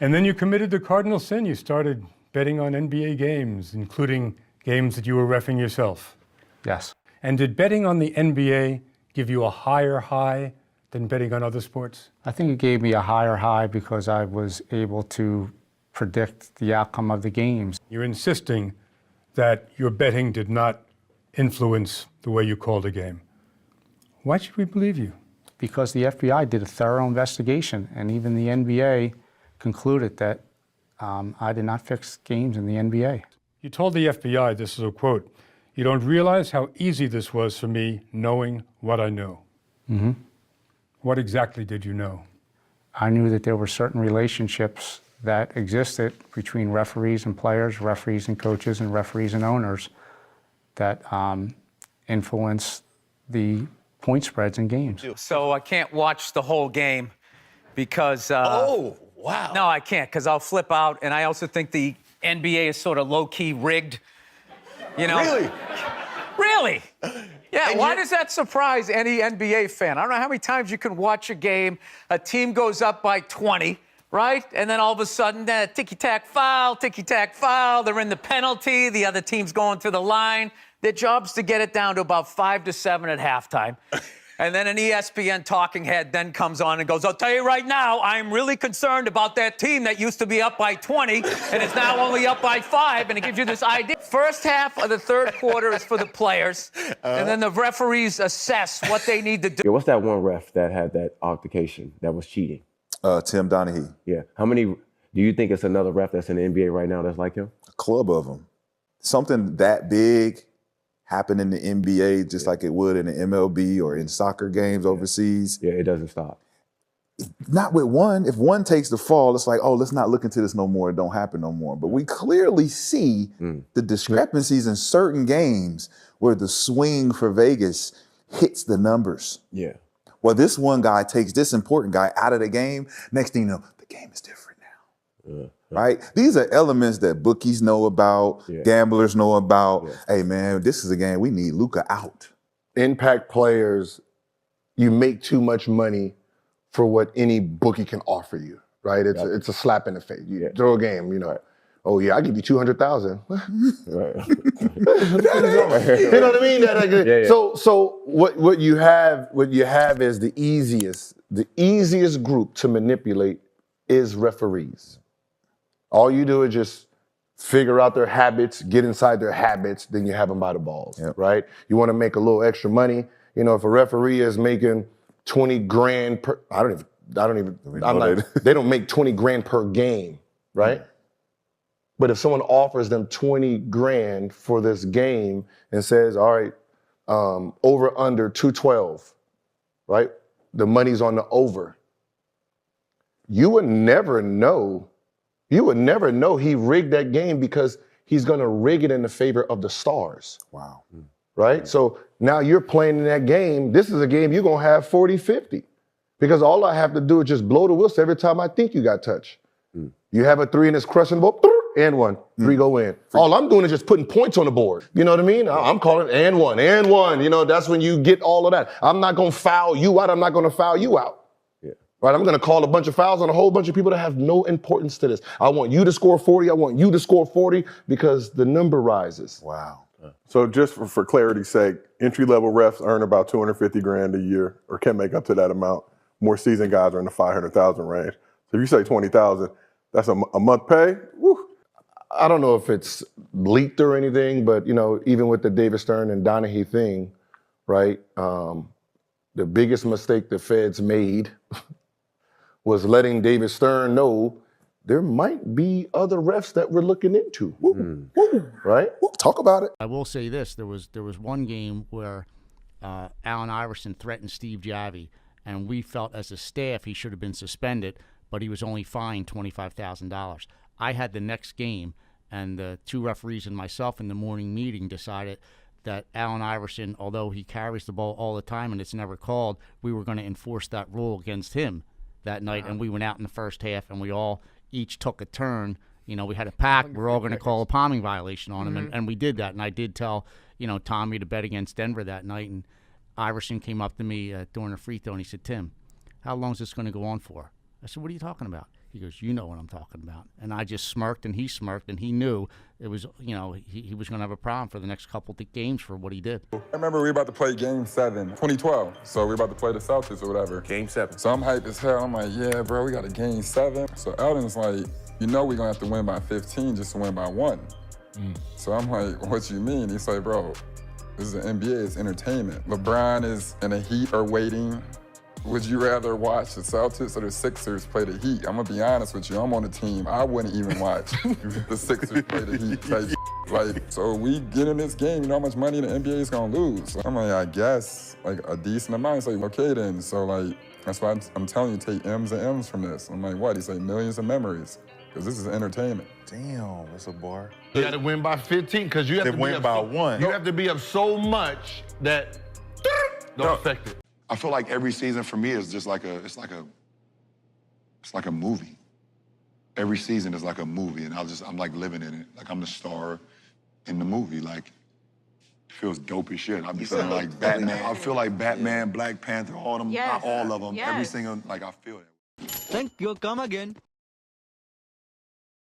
And then you committed the cardinal sin. You started betting on NBA games, including games that you were reffing yourself. Yes. And did betting on the NBA give you a higher high than betting on other sports? I think it gave me a higher high because I was able to predict the outcome of the games. You're insisting that your betting did not influence the way you called a game. Why should we believe you? Because the FBI did a thorough investigation, and even the NBA concluded that I did not fix games in the NBA. You told the FBI, this is a quote, "You don't realize how easy this was for me knowing what I know." Mm-hmm. What exactly did you know? I knew that there were certain relationships that existed between referees and players, referees and coaches, and referees and owners that influence the point spreads in games. So I can't watch the whole game because... oh, wow. No, I can't, because I'll flip out, and I also think the NBA is sort of low-key rigged, you know? Really? Really? Yeah, And why does that surprise any NBA fan? I don't know how many times you can watch a game, a team goes up by 20, right? And then all of a sudden, ticky-tack foul, they're in the penalty, the other team's going to the line. Their job's to get it down to about 5 to 7 at halftime. And then an ESPN talking head then comes on and goes, "I'll tell you right now, I'm really concerned about that team that used to be up by 20 and is now only up by 5, and it gives you this idea. First half of the third quarter is for the players, and then the referees assess what they need to do. Yeah, what's that one ref that had that altercation that was cheating? Tim Donaghy. Yeah. How many do you think it's another ref that's in the NBA right now that's like him? A club of them. Something that big happened in the NBA just like it would in the MLB or in soccer games overseas. Yeah, it doesn't stop. Not with one. If one takes the fall, it's like, oh, let's not look into this no more. It don't happen no more. But we clearly see the discrepancies in certain games where the swing for Vegas hits the numbers. Yeah. Well, this one guy takes this important guy out of the game. Next thing you know, the game is different now. Right? These are elements that bookies know about, gamblers know about. Hey, man, this is a game we need Luka out. Impact players, you make too much money for what any bookie can offer you, right? It's a slap in the face. You throw a game, you know. Oh yeah, I give you 200,000. Right. You know what I mean? So what you have is the easiest group to manipulate is referees. All you do is just figure out their habits, get inside their habits, then you have them by the balls, right? You want to make a little extra money. You know, if a referee is making 20 grand per, they don't make 20 grand per game, right? But if someone offers them 20 grand for this game and says, all right, over under 212, right? The money's on the over. You would never know he rigged that game because he's going to rig it in the favor of the stars. Wow. Right? So now you're playing in that game. This is a game you're going to have 40-50 because all I have to do is just blow the whistle every time I think you got touched. You have a 3 and it's crushing the ball, and 1. 3 go in. All I'm doing is just putting points on the board. You know what I mean? I'm calling and 1. You know, that's when you get all of that. I'm not going to foul you out. I'm not going to foul you out. Right, I'm going to call a bunch of fouls on a whole bunch of people that have no importance to this. I want you to score 40. I want you to score 40 because the number rises. Wow. So just for clarity's sake, entry-level refs earn about 250 grand a year or can make up to that amount. More seasoned guys are in the 500,000 range. So if you say 20,000, that's a month pay? Woo. I don't know if it's leaked or anything, but you know, even with the David Stern and Donaghy thing, right? The biggest mistake the feds made was letting David Stern know there might be other refs that we're looking into. Right? Talk about it. I will say this: there was one game where Allen Iverson threatened Steve Javie, and we felt as a staff he should have been suspended, but he was only fined $25,000. I had the next game, and the 2 referees and myself in the morning meeting decided that Allen Iverson, although he carries the ball all the time and it's never called, we were going to enforce that rule against him that night, and we went out in the first half, and we all each took a turn. You know, we had a pact. We're all going to call a palming violation on him, and we did that. And I did tell, you know, Tommy to bet against Denver that night, and Iverson came up to me during a free throw, and he said, "Tim, how long is this going to go on for?" I said, "What are you talking about?" He goes, you know what I'm talking about. And I just smirked, and he smirked, and he knew it was, you know, he was going to have a problem for the next couple of games for what he did. I remember we were about to play Game 7, 2012. So we were about to play the Celtics or whatever. Game 7. So I'm hyped as hell. I'm like, yeah, bro, we got a Game 7. So Eldon's like, you know we're going to have to win by 15 just to win by 1. So I'm like, what you mean? He's like, bro, this is the NBA, it's entertainment. LeBron is in the Heat or waiting. Would you rather watch the Celtics or the Sixers play the Heat? I'm gonna be honest with you, I'm on the team. I wouldn't even watch the Sixers play the Heat type. Like, so we get in this game, you know how much money the NBA is gonna lose? So I'm like, I guess, like a decent amount. It's like, okay then. So like, that's why I'm telling you, take M's and M's from this. I'm like, what? He's like, millions of memories. Because this is entertainment. Damn, that's a bar. You got to win by 15 because you have They to win be by up 1. You have to be up so much that don't affect it. I feel like every season for me is just like it's like a movie. Every season is like a movie, and I'm like living in it. Like I'm the star in the movie. Like it feels dope as shit. I'll be feeling like Batman. I feel like Batman, Black Panther, all them, all of them. Every single, like I feel it. Thank you. Come again.